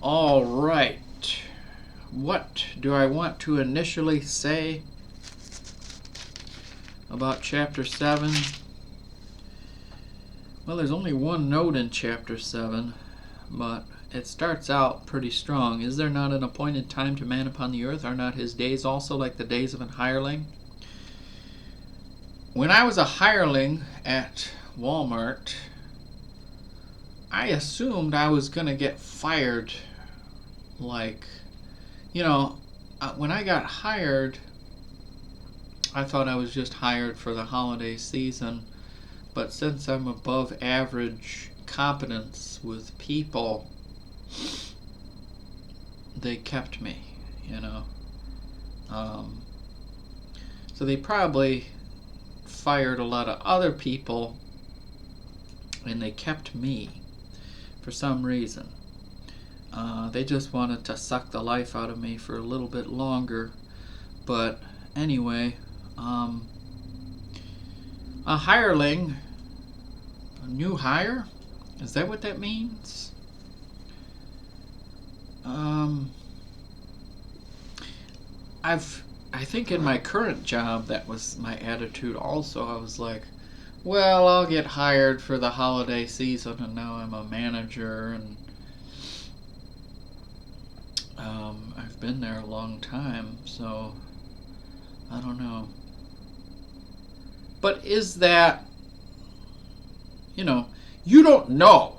All right. What do I want to initially say about chapter 7? Well, there's only one note in chapter 7, but it starts out pretty strong. Is there not an appointed time to man upon the earth? Are not his days also like the days of an hireling? When I was a hireling at Walmart, I assumed I was going to get fired. Like, when I got hired, I thought I was just hired for the holiday season. But since I'm above average competence with people, they kept me, So they probably fired a lot of other people, and they kept me for some reason. They just wanted to suck the life out of me for a little bit longer. But anyway, a hireling, a new hire, is that what that means? I think in my current job that was my attitude also. I was like, well, I'll get hired for the holiday season, and now I'm a manager, and I've been there a long time, so I don't know. But is that, you don't know,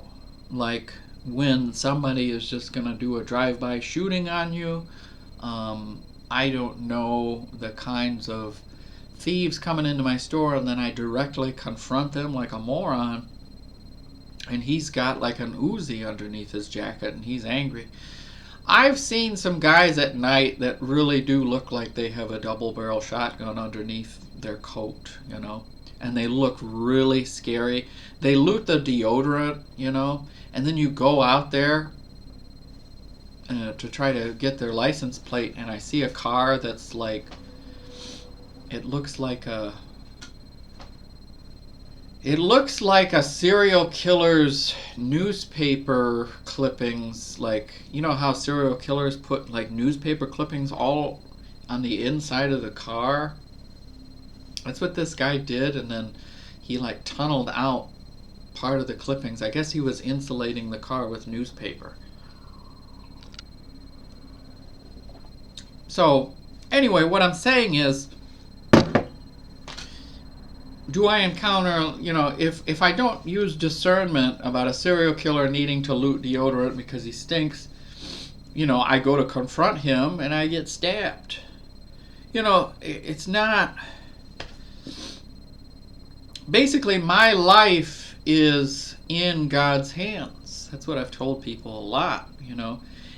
like, when somebody is just going to do a drive-by shooting on you. I don't know the kinds of thieves coming into my store and then I directly confront them like a moron, and he's got like an Uzi underneath his jacket and he's angry. I've seen some guys at night that really do look like they have a double-barrel shotgun underneath their coat, and they look really scary. They loot the deodorant, and then you go out there to try to get their license plate, and I see a car that's like, it looks like a serial killer's newspaper clippings. Like, how serial killers put like newspaper clippings all on the inside of the car? That's what this guy did, and then he like tunneled out part of the clippings. I guess he was insulating the car with newspaper. So, anyway, what I'm saying is, do I encounter, if I don't use discernment about a serial killer needing to loot deodorant because he stinks, I go to confront him and I get stabbed. It's not... Basically, my life is in God's hands. That's what I've told people a lot,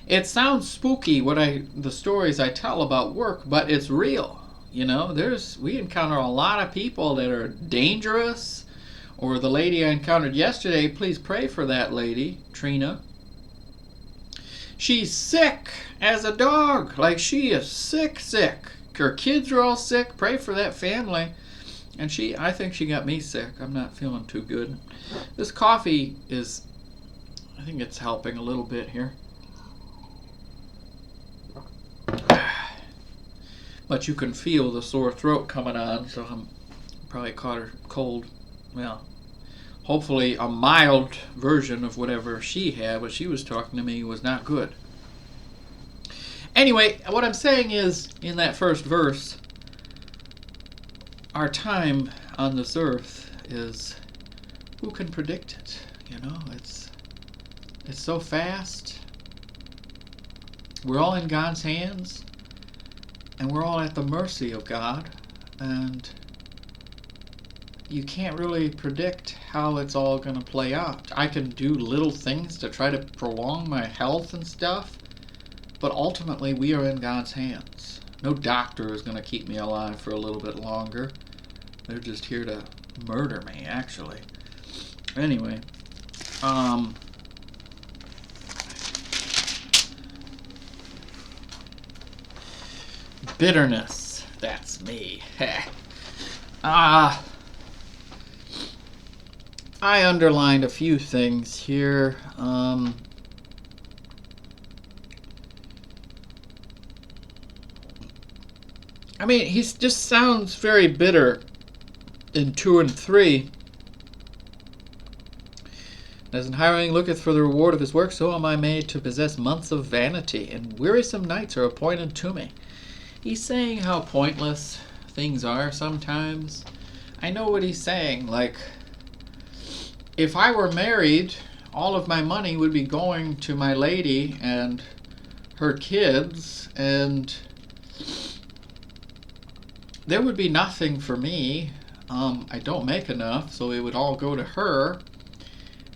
It sounds spooky, the stories I tell about work, but it's real. We encounter a lot of people that are dangerous. Or the lady I encountered yesterday, please pray for that lady, Trina. She's sick as a dog. Like, she is sick. Her kids are all sick. Pray for that family. And I think she got me sick. I'm not feeling too good. This coffee I think it's helping a little bit here. But you can feel the sore throat coming on, so I'm probably caught her cold. Well, hopefully a mild version of whatever she had. What she was talking to me was not good. Anyway, what I'm saying is, in that first verse, our time on this earth is, who can predict it? It's so fast. We're all in God's hands. And we're all at the mercy of God, and you can't really predict how it's all going to play out. I can do little things to try to prolong my health and stuff, but ultimately we are in God's hands. No doctor is going to keep me alive for a little bit longer. They're just here to murder me, actually. Anyway, bitterness. That's me. I underlined a few things here. I mean, he just sounds very bitter in 2 and 3. As an hireling looketh for the reward of his work, so am I made to possess months of vanity, and wearisome nights are appointed to me. He's saying how pointless things are sometimes. I know what he's saying. Like, if I were married, all of my money would be going to my lady and her kids, and there would be nothing for me. I don't make enough, so it would all go to her.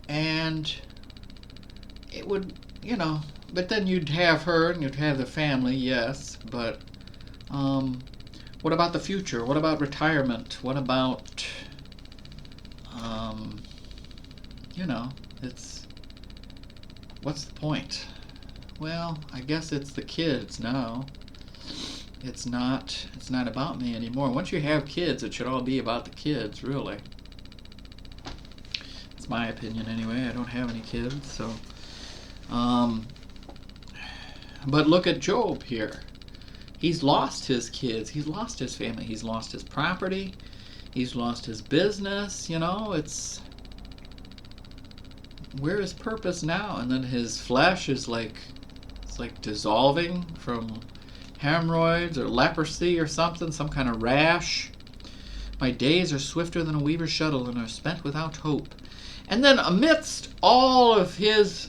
And it would, but then you'd have her and you'd have the family, yes, but what about the future? What about retirement? What about, what's the point? Well, I guess it's the kids now. It's not about me anymore. Once you have kids, it should all be about the kids, really. My opinion anyway. I don't have any kids, so but look at Job here. He's lost his kids, he's lost his family, he's lost his property, he's lost his business. It's where is purpose now? And then his flesh is it's like dissolving from hemorrhoids or leprosy or something, some kind of rash. My days are swifter than a weaver's shuttle and are spent without hope. And then amidst all of his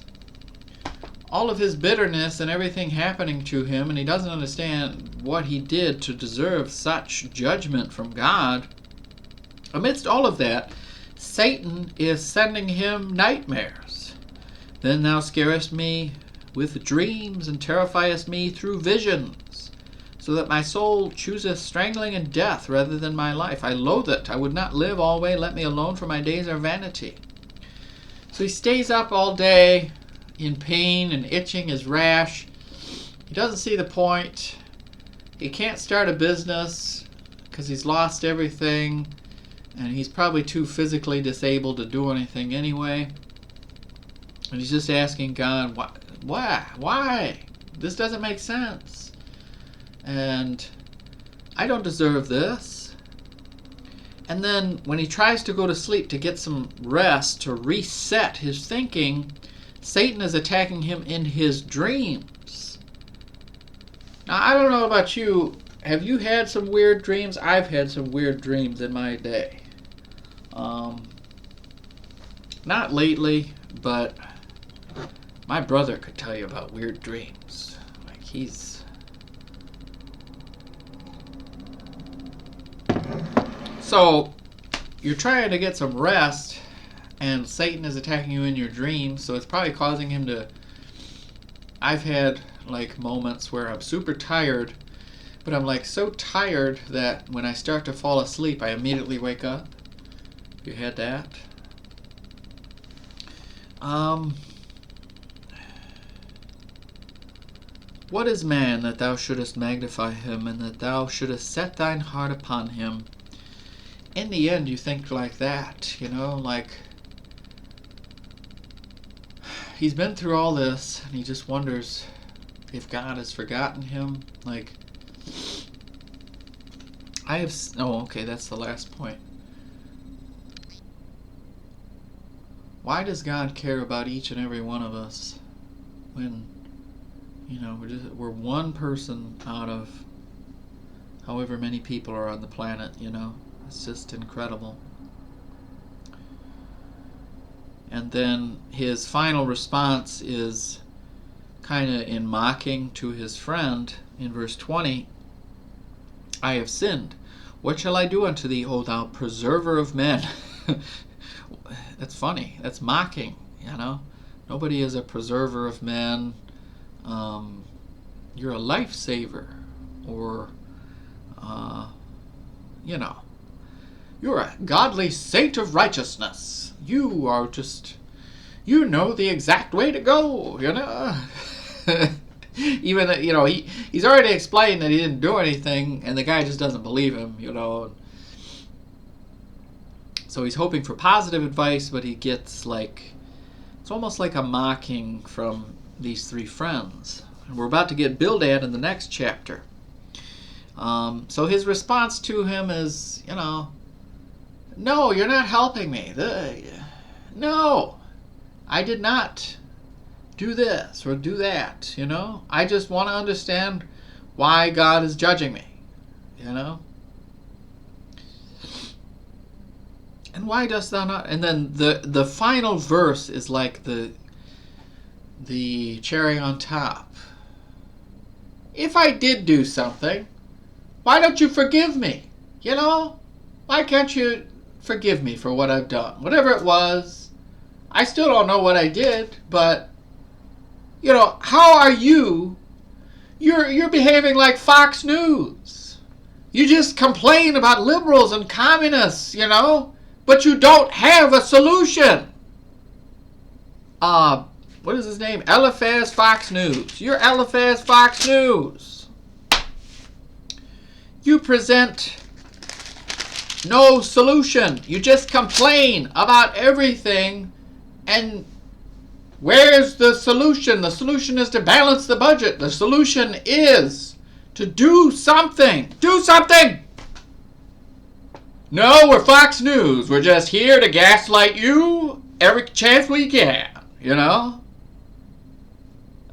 bitterness and everything happening to him, and he doesn't understand what he did to deserve such judgment from God, amidst all of that, Satan is sending him nightmares. Then thou scarest me with dreams and terrifiest me through visions, so that my soul chooseth strangling and death rather than my life. I loathe it. I would not live alway. Let me alone, for my days are vanity. So he stays up all day in pain and itching his rash. He doesn't see the point. He can't start a business because he's lost everything, and he's probably too physically disabled to do anything anyway. And he's just asking God, why? This doesn't make sense. And I don't deserve this. And then when he tries to go to sleep to get some rest, to reset his thinking, Satan is attacking him in his dreams. Now, I don't know about you. Have you had some weird dreams? I've had some weird dreams in my day. Not lately, but my brother could tell you about weird dreams. Like So, you're trying to get some rest, and Satan is attacking you in your dreams, so it's probably causing him to... I've had, moments where I'm super tired, but I'm, so tired that when I start to fall asleep, I immediately wake up. You had that? What is man that thou shouldest magnify him, and that thou shouldest set thine heart upon him? In the end, you think like that, he's been through all this, and he just wonders if God has forgotten him. Okay, that's the last point. Why does God care about each and every one of us when, we're one person out of however many people are on the planet, It's just incredible. And then his final response is kind of in mocking to his friend in verse 20. I have sinned. What shall I do unto thee, O thou preserver of men? That's funny. That's mocking, Nobody is a preserver of men. You're a lifesaver. Or, you're a godly saint of righteousness. You are just, know the exact way to go, Even, he's already explained that he didn't do anything, and the guy just doesn't believe him, So he's hoping for positive advice, but he gets, it's almost like a mocking from these three friends. And we're about to get Bildad in the next chapter. So his response to him is, no, you're not helping me. No, I did not do this or do that, I just want to understand why God is judging me, And why dost thou not? And then the final verse is like the cherry on top. If I did do something, why don't you forgive me? Why can't you forgive me for what I've done? Whatever it was, I still don't know what I did, but how are you? You're behaving like Fox News. You just complain about liberals and communists, but you don't have a solution. What is his name? Eliphaz Fox News. You're Eliphaz Fox News. You present no solution. You just complain about everything. And where's the solution? The solution is to balance the budget. The solution is to do something. Do something! No, we're Fox News. We're just here to gaslight you every chance we can,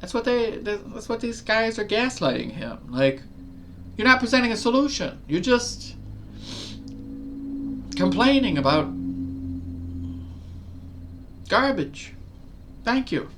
That's what these guys are gaslighting him. Like, you're not presenting a solution. You're just complaining about garbage. Thank you.